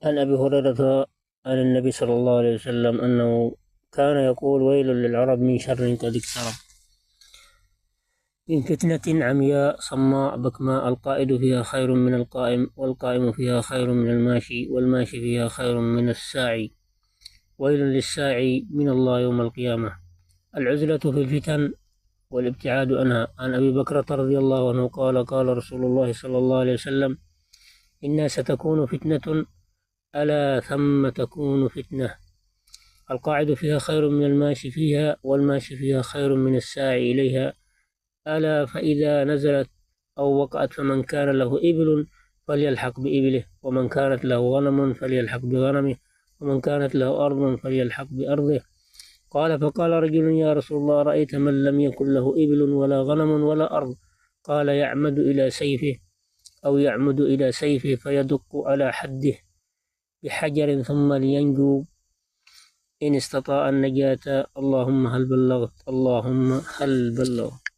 عن أبي هريرة عن النبي صلى الله عليه وسلم أنه كان يقول: ويل للعرب من شر قد اقترب، من فتنة عمياء صماء بكماء، القائد فيها خير من القائم، والقائم فيها خير من الماشي، والماشي فيها خير من الساعي. ويل للساعي من الله يوم القيامة. العزلة في الفتن والابتعاد عنها. عن أبي بكرة رضي الله عنه قال: قال رسول الله صلى الله عليه وسلم: إنها ستكون فتنة، ألا ثم تكون فتنة، القاعد فيها خير من الماشي فيها، والماشي فيها خير من الساعي إليها، ألا فإذا نزلت أو وقعت فمن كان له إبل فليلحق بإبله، ومن كانت له غنم فليلحق بغنمه، ومن كانت له أرض فليلحق بأرضه. قال: فقال رجل: يا رسول الله، رأيت من لم يكن له إبل ولا غنم ولا أرض؟ قال: يعمد إلى سيفه فيدق على حده بحجر ثم لينجو إن استطاع النجاة. اللهم هل بلغت، اللهم هل بلغت.